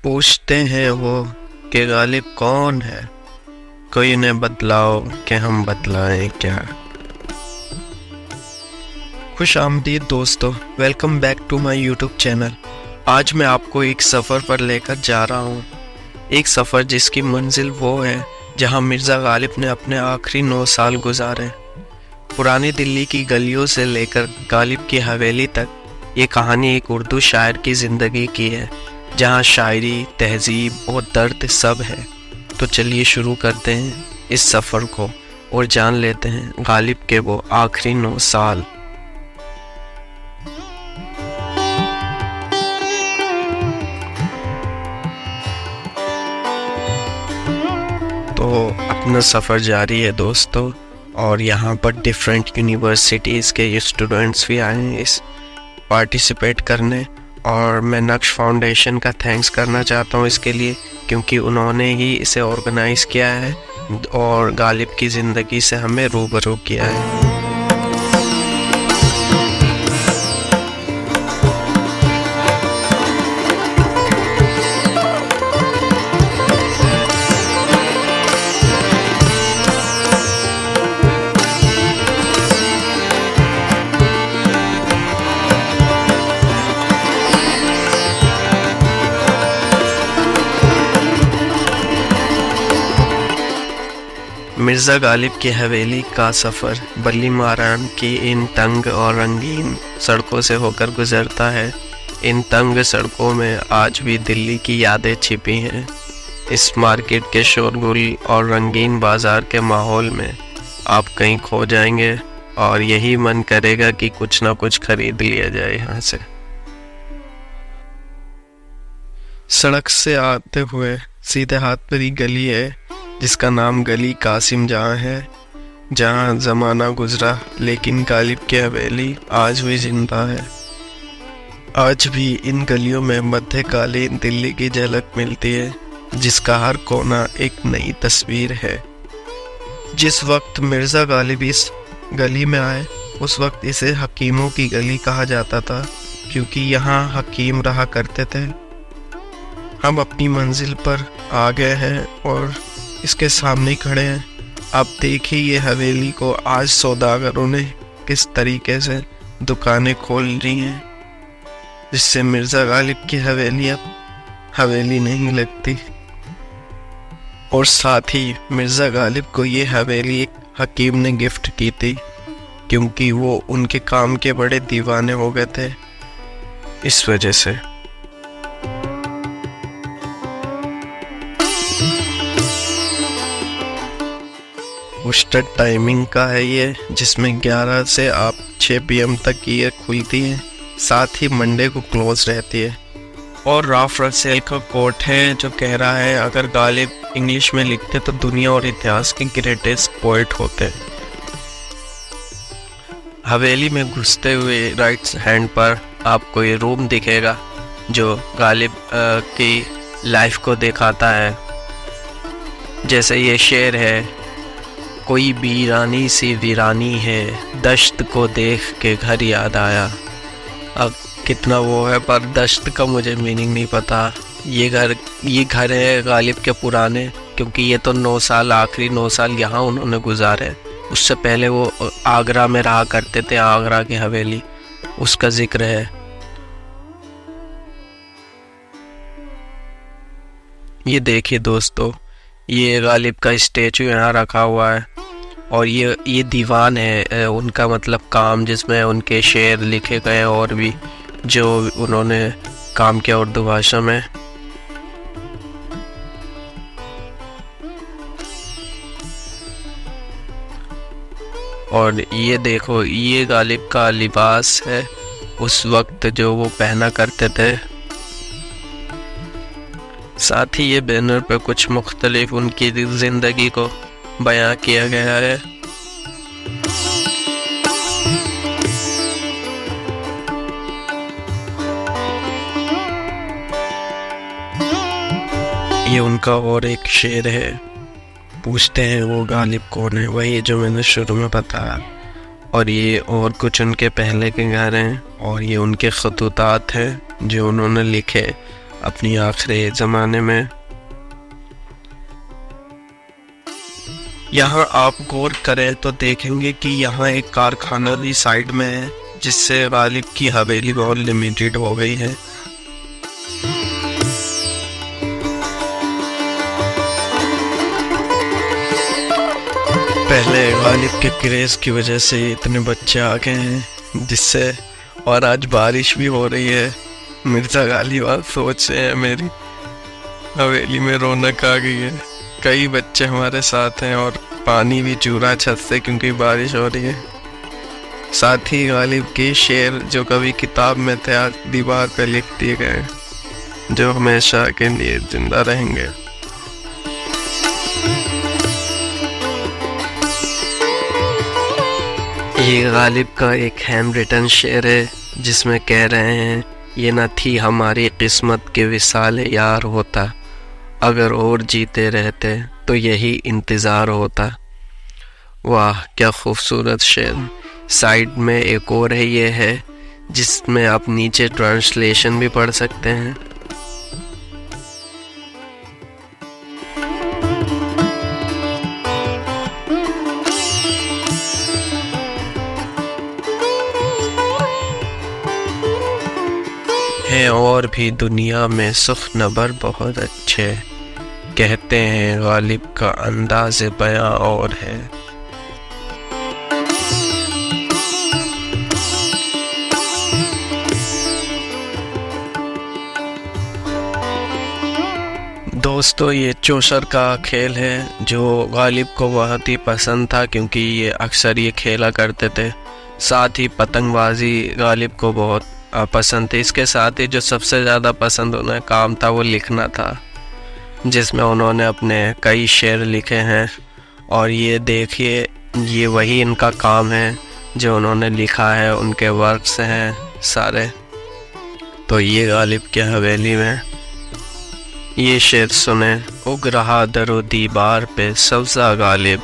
पूछते हैं वो कि गालिब कौन है, कोई इन्हें बतलाओ कि हम बतलाएं क्या। खुश आमदीद दोस्तों, welcome back to my YouTube channel. आज मैं आपको एक सफ़र पर लेकर जा रहा हूँ। एक सफ़र जिसकी मंजिल वो है जहाँ मिर्ज़ा गालिब ने अपने आखिरी 9 साल गुजारे। पुरानी दिल्ली की गलियों से लेकर गालिब की हवेली तक ये कहानी एक उर्दू शायर की ज़िंदगी की है, जहाँ शायरी, तहजीब और दर्द सब है। तो चलिए शुरू करते हैं इस सफ़र को और जान लेते हैं गालिब के वो आखिरी 9 साल। तो अपना सफ़र जारी है दोस्तों, और यहाँ पर डिफरेंट यूनिवर्सिटीज़ के स्टूडेंट्स भी आए हैं इस पार्टिसिपेट करने। और मैं नक्श फाउंडेशन का थैंक्स करना चाहता हूँ इसके लिए, क्योंकि उन्होंने ही इसे ऑर्गेनाइज़ किया है और गालिब की ज़िंदगी से हमें रूबरू किया है। मिर्ज़ा गालिब की हवेली का सफ़र बल्ली मारान की इन तंग और रंगीन सड़कों से होकर गुज़रता है। इन तंग सड़कों में आज भी दिल्ली की यादें छिपी हैं। इस मार्केट के शोरगुल और रंगीन बाज़ार के माहौल में आप कहीं खो जाएंगे और यही मन करेगा कि कुछ ना कुछ खरीद लिया जाए यहाँ से। सड़क से आते हुए सीधे हाथ पर ही गली है जिसका नाम गली कासिम जहाँ है, जहाँ ज़माना गुजरा लेकिन गालिब की हवेली आज भी जिंदा है। आज भी इन गलियों में मध्यकालीन दिल्ली की झलक मिलती है, जिसका हर कोना एक नई तस्वीर है। जिस वक्त मिर्ज़ा गालिब इस गली में आए उस वक्त इसे हकीमों की गली कहा जाता था, क्योंकि यहाँ हकीम रहा करते थे। हम अपनी मंजिल पर आ गए हैं और इसके सामने खड़े हैं। आप देखिए ये हवेली को आज सौदागरों ने किस तरीके से दुकानें खोल ली हैं, जिससे मिर्ज़ा गालिब की हवेली अब हवेली नहीं लगती। और साथ ही मिर्ज़ा गालिब को ये हवेली एक हकीम ने गिफ्ट की थी, क्योंकि वो उनके काम के बड़े दीवाने हो गए थे इस वजह से। उस्टर टाइमिंग का है ये, जिसमें 11 से आप 6 PM तक ये खुलती है, साथ ही मंडे को क्लोज रहती है। और राल्फ रसेल का कोट है जो कह रहा है, अगर गालिब इंग्लिश में लिखते तो दुनिया और इतिहास के ग्रेटेस्ट पोएट होते। हवेली में घुसते हुए राइट हैंड पर आपको ये रूम दिखेगा जो गालिब की लाइफ को दिखाता है। जैसे ये शेर है, कोई वीरानी सी वीरानी है, दश्त को देख के घर याद आया। अब कितना वो है, पर दश्त का मुझे मीनिंग नहीं पता। ये घर है गालिब के पुराने, क्योंकि ये तो 9 साल, आखिरी 9 साल यहाँ उन्होंने गुजारे। उससे पहले वो आगरा में रहा करते थे, आगरा की हवेली, उसका जिक्र है। ये देखिए दोस्तों, ये गालिब का स्टेचू यहाँ रखा हुआ है, और ये दीवान है उनका, मतलब काम, जिसमें उनके शेर लिखे गए और भी जो उन्होंने काम किया उर्दू भाषा में। और ये देखो, ये गालिब का लिबास है उस वक्त जो वो पहना करते थे। साथ ही ये बैनर पे कुछ मुख्तलिफ उनकी ज़िंदगी को बयां किया गया है। ये उनका और एक शेर है, पूछते हैं वो गालिब कौन है, वही जो मैंने शुरू में बताया। और ये और कुछ उनके पहले के घर हैं, और ये उनके खतूतात हैं जो उन्होंने लिखे अपनी आखिरी ज़माने में। यहाँ आप गौर करें तो देखेंगे कि यहाँ एक कारखाना भी साइड में है, जिससे गालिब की हवेली बहुत लिमिटेड हो गई है। पहले गालिब के क्रेज़ की वजह से इतने बच्चे आ गए हैं, जिससे और आज बारिश भी हो रही है। मिर्ज़ा गालिब आज सोच रहे हैं मेरी हवेली में रौनक आ गई है। कई बच्चे हमारे साथ हैं और पानी भी चू रहा है छत से क्योंकि बारिश हो रही है। साथ ही गालिब के शेर जो कभी किताब में थे आज दीवार पे लिख दिए गए, जो हमेशा के लिए जिंदा रहेंगे। ये गालिब का एक हैंड रिटन शेर है, जिसमें कह रहे हैं, ये न थी हमारी किस्मत के विसाल यार होता, अगर और जीते रहते तो यही इंतज़ार होता। वाह क्या खूबसूरत शेर। साइड में एक और है, ये है जिसमें आप नीचे ट्रांसलेशन भी पढ़ सकते हैं। हैं और भी दुनिया में सुख नबर बहुत अच्छे, कहते हैं गालिब का अंदाज़ बयां और है। दोस्तों ये चौसर का खेल है जो गालिब को बहुत ही पसंद था, क्योंकि ये अक्सर ये खेला करते थे। साथ ही पतंगबाजी गालिब को बहुत पसंद थी। इसके साथ ही जो सबसे ज़्यादा पसंद उन्हें काम था वो लिखना था, जिसमें उन्होंने अपने कई शेर लिखे हैं। और ये देखिए, ये वही इनका काम है जो उन्होंने लिखा है, उनके वर्क्स हैं सारे। तो ये गालिब के हवेली में ये शेर सुने। उग रहा दरो दीवार पे सब्ज़ा गालिब,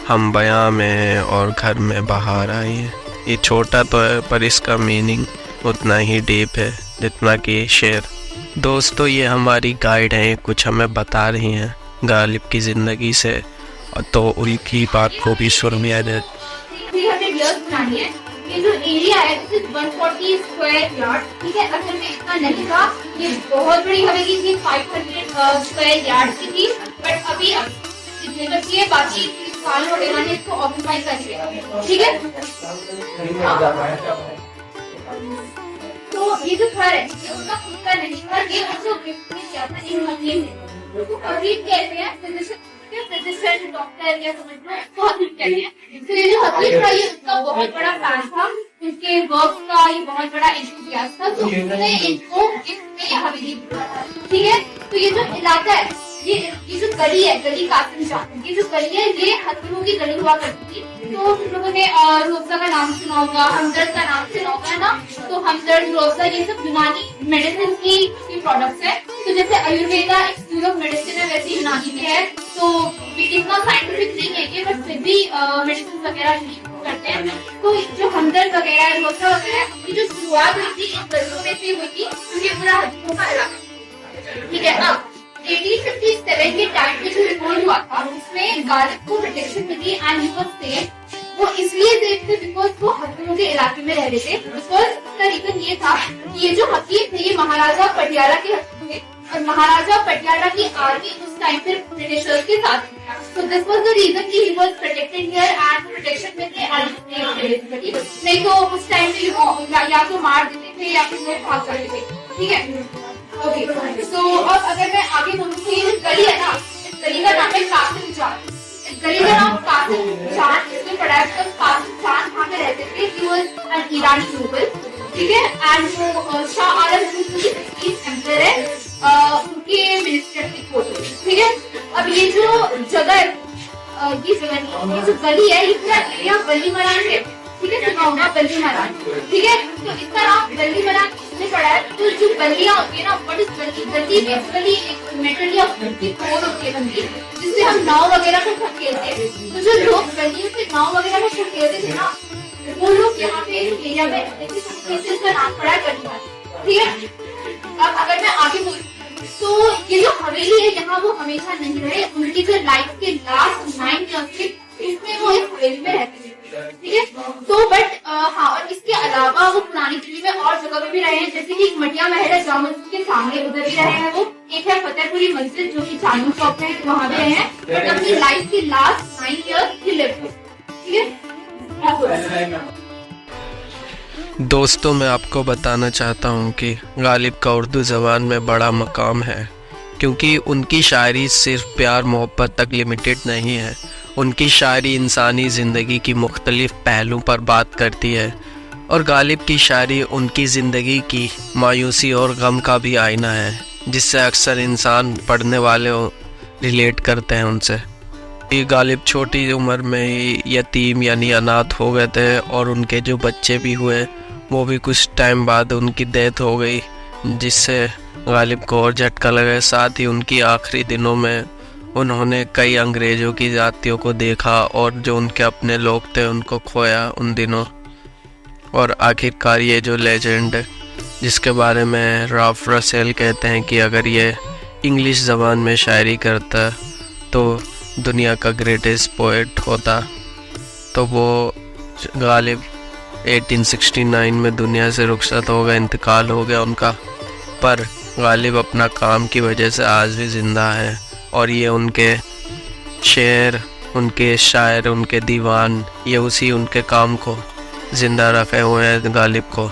हम बयां में हैं और घर में बाहर आई है। ये छोटा तो है पर इसका मीनिंग उतना ही डीप है जितना कि शेर। दोस्तों ये हमारी गाइड हैं, कुछ हमें बता रही हैं गालिब की ज़िंदगी से, तो उनकी बात को भी सुनिए। 300 years पुरानी है। ये जो एरिया है दिस इज 140 स्क्वायर यार्ड, ठीक है। असल में इतना नहीं था, ये बहुत बड़ी हवेली थी, 500 स्क्वायर यार्ड की थी, बट अभी इतने बची है, बाकी साल वगैरह ने इसको ऑक्यूपाई कर लिया, ठीक है। तो ये जो घर है ये उनका खुद का नहीं था, ये उसको गिफ्ट में किया था इन हकीम ने। उसको हकीम कहते हैं, फिजिशियन डॉक्टर या समझ लो उसको हकीम कहते हैं। तो ये जो हकीम था ये उसका बहुत बड़ा फैन था, उसके वर्क का ये बहुत बड़ा एंथुसियास्ट था, तो उसने इनको गिफ्ट में हवेली दिया था, ठीक है। तो ये जो इलाका है, ये जो गली है, गली कासिम शाह, ये जो गली है ये हकीमों की गली हुआ करती थी। तो तुम लोगों ने रोज़ा का नाम सुना होगा, हमदर्द का नाम सुना होगा ना। तो हमदर्द, रोज़ा ये सब यूनानी मेडिसिन की प्रोडक्ट्स है। तो जैसे आयुर्वेदा एक स्कूल ऑफ मेडिसिन है, वैसे यूनानी में है। तो इतना साइंटिफिक नहीं है कि, बट फिर भी मेडिसिन वगैरह यूज करते हैं। तो जो हमदर्द वगैरह, रोज़ा वगैरह की जो शुरुआत हुई थी इन गलियों में से हुई थी, क्योंकि पूरा हकीमों का इलाका, ठीक है। अब 1857 के टाइम में जो रिवॉल्ट हुआ था उसमें गालिब को प्रोटेक्शन मिली एंड ही वाज सेफ। वो इसलिए सेफ थे बिकॉज वो हकीमों के इलाके में रह रहे थे। बिकॉज उसका रीजन ये था कि ये जो हकीम थे ये महाराजा पटियाला के हकीम थे, और महाराजा पटियाला की आर्मी उस टाइम पे ब्रिटिशर्स के साथ थी। So this was the reason कि he was protected here and protection में थे and नहीं तो उस टाइम पे या तो मार देते थे या फिर लोग भाग जाते थे, ठीक है। ओके, तो अब अगर मैं आगे बोलूँ तो ये गली है ना, इस गली का नाम है कासिम जान। इस गली का नाम कासिम जान इसमें पड़ा है बिकॉज कासिम जान वहाँ पे रहते थे। ही वाज एन ईरानी नोबल, ठीक है। एंड वो शाह आलम दूसरी एम्परर है, उनके मिनिस्टर की फोटो, ठीक है। अब ये जो जगह है, ये जगह नहीं, ये जो गली है ये पूरा एरिया गली मरान है, ठीक है। सुना होगा गली मरान, ठीक है। तो इसका नाम गली मरान इसलिए पड़ा है तो जो गलियां होती है ना, व्हाट इज गली, गली बेसिकली एक मेटल या वुड की कोड होती है गली, जिससे हम नाव वगैरह को खेलते हैं। तो जो लोग गलियों से नाव वगैरह को खेलते थे ना, वो लोग यहाँ पे एरिया में रहते थे, इसका नाम पड़ा है गली मरान, ठीक है। अब अगर मैं आगे बोलूँ हमेशा नहीं रहे, उनकी जो लाइफ के लास्ट 9 ईयर्स थे इसमें वो इस हवेली में रहते थे, ठीक है। तो बट हाँ, और इसके अलावा वो पुरानी दिल्ली में और जगह पे भी रहे हैं, जैसे कि एक मटिया महल है जामा मस्जिद के सामने, उधर भी रहे हैं वो। एक है फतेहपुरी मस्जिद जो कि चांदनी चौक में, वहां भी रहे हैं। बट अपनी लाइफ के लास्ट 9 ईयर्स ही लिव, ठीक है। दोस्तों, मैं आपको बताना चाहता हूँ कि गालिब का उर्दू ज़बान में बड़ा मकाम है, क्योंकि उनकी शायरी सिर्फ प्यार मोहब्बत तक लिमिटेड नहीं है। उनकी शायरी इंसानी ज़िंदगी की मुख्तलिफ़ पहलू पर बात करती है, और गालिब की शायरी उनकी ज़िंदगी की मायूसी और गम का भी आईना है, जिससे अक्सर इंसान पढ़ने वाले रिलेट करते हैं उनसे। ये गालिब छोटी उम्र में ही यतीम यानी अनाथ हो गए थे, और उनके जो बच्चे भी हुए वो भी कुछ टाइम बाद उनकी डेथ हो गई, जिससे गालिब को और झटका लगा। साथ ही उनकी आखिरी दिनों में उन्होंने कई अंग्रेज़ों की जातियों को देखा, और जो उनके अपने लोग थे उनको खोया उन दिनों। और आखिरकार ये जो लेजेंड जिसके बारे में राल्फ रसेल कहते हैं कि अगर ये इंग्लिश ज़बान में शायरी करता तो दुनिया का ग्रेटेस्ट पोएट होता, तो वो गालिब 1869 में दुनिया से रुखसत हो गया, इंतकाल हो गया उनका। पर गालिब अपना काम की वजह से आज भी ज़िंदा है, और ये उनके शेर, उनके शायर, उनके दीवान, ये उसी उनके काम को ज़िंदा रखे हुए हैं गालिब को।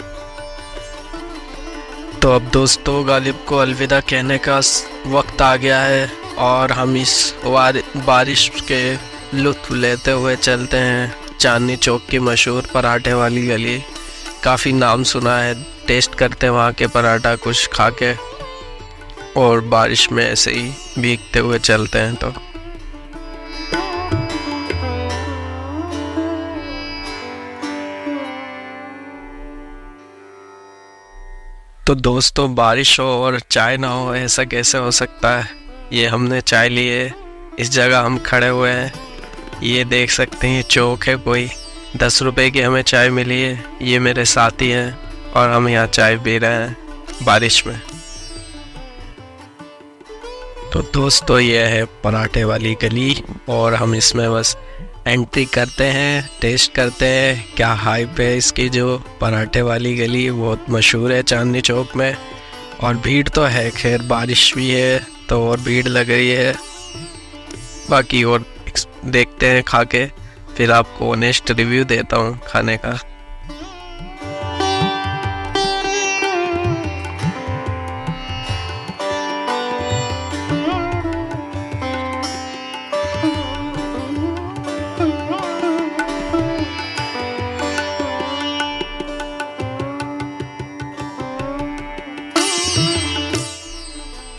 तो अब दोस्तों, गालिब को अलविदा कहने का वक्त आ गया है, और हम इस बारिश के लुत्फ़ लेते हुए चलते हैं चांदनी चौक की मशहूर पराठे वाली गली। काफ़ी नाम सुना है, टेस्ट करते हैं वहाँ के पराठा कुछ खा के, और बारिश में ऐसे ही भीगते हुए चलते हैं। तो दोस्तों, बारिश हो और चाय ना हो, ऐसा कैसे हो सकता है। ये हमने चाय ली है, इस जगह हम खड़े हुए हैं, ये देख सकते हैं चौक है कोई, 10 रुपए की हमें चाय मिली है। ये मेरे साथी हैं और हम यहाँ चाय पी रहे हैं बारिश में। तो दोस्तों, ये है पराठे वाली गली, और हम इसमें बस एंट्री करते हैं, टेस्ट करते हैं क्या हाइप है इसकी। जो पराठे वाली गली बहुत मशहूर है चांदनी चौक में, और भीड़ तो है, खैर बारिश भी है तो और भीड़ लग रही है। बाकी और देखते हैं खा के, फिर आपको ऑनेस्ट रिव्यू देता हूँ खाने का।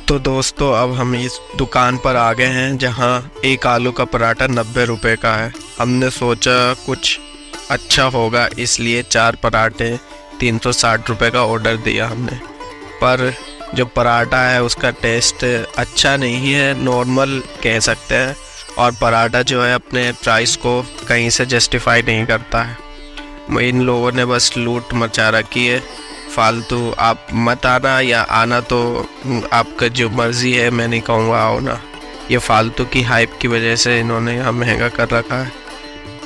तो दोस्तों, अब हम इस दुकान पर आ गए हैं जहां एक आलू का पराठा 90 रुपए का है। हमने सोचा कुछ अच्छा होगा, इसलिए 4 पराठे 360 रुपए का ऑर्डर दिया हमने। पर जो पराठा है उसका टेस्ट अच्छा नहीं है, नॉर्मल कह सकते हैं, और पराठा जो है अपने प्राइस को कहीं से जस्टिफाई नहीं करता है। इन लोगों ने बस लूट मचा रखी है फालतू। आप मत आना, या आना तो आपका जो मर्ज़ी है, मैं नहीं कहूँगा आओ ना। ये फालतू की हाइप की वजह से इन्होंने यहाँ महंगा कर रखा है।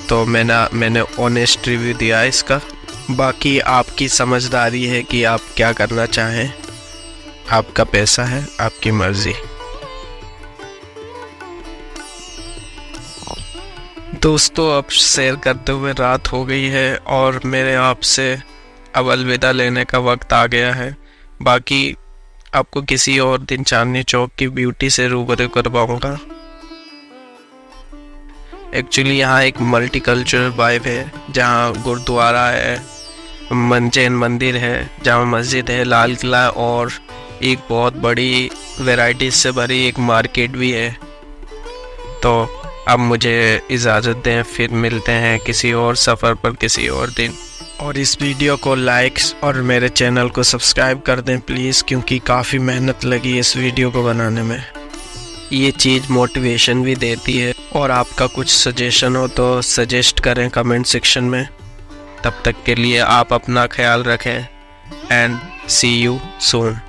तो मैंने ऑनेस्ट रिव्यू दिया है इसका। बाकी आपकी समझदारी है कि आप क्या करना चाहें, आपका पैसा है, आपकी मर्ज़ी। दोस्तों, अब सैर करते हुए रात हो गई है और मेरे आपसे अब अलविदा लेने का वक्त आ गया है। बाकी आपको किसी और दिन चांदनी चौक की ब्यूटी से रूबरू करवाऊंगा। एक्चुअली यहाँ एक मल्टीकल्चरल वाइब है, जहाँ गुरुद्वारा है, जैन मंदिर है, जामा मस्जिद है, लाल किला, और एक बहुत बड़ी वैरायटीज से भरी एक मार्केट भी है। तो अब मुझे इजाज़त दें, फिर मिलते हैं किसी और सफ़र पर किसी और दिन। और इस वीडियो को लाइक्स और मेरे चैनल को सब्सक्राइब कर दें प्लीज़, क्योंकि काफ़ी मेहनत लगी इस वीडियो को बनाने में। ये चीज़ मोटिवेशन भी देती है, और आपका कुछ सजेशन हो तो सजेस्ट करें कमेंट सेक्शन में। तब तक के लिए आप अपना ख्याल रखें, एंड सी यू सून।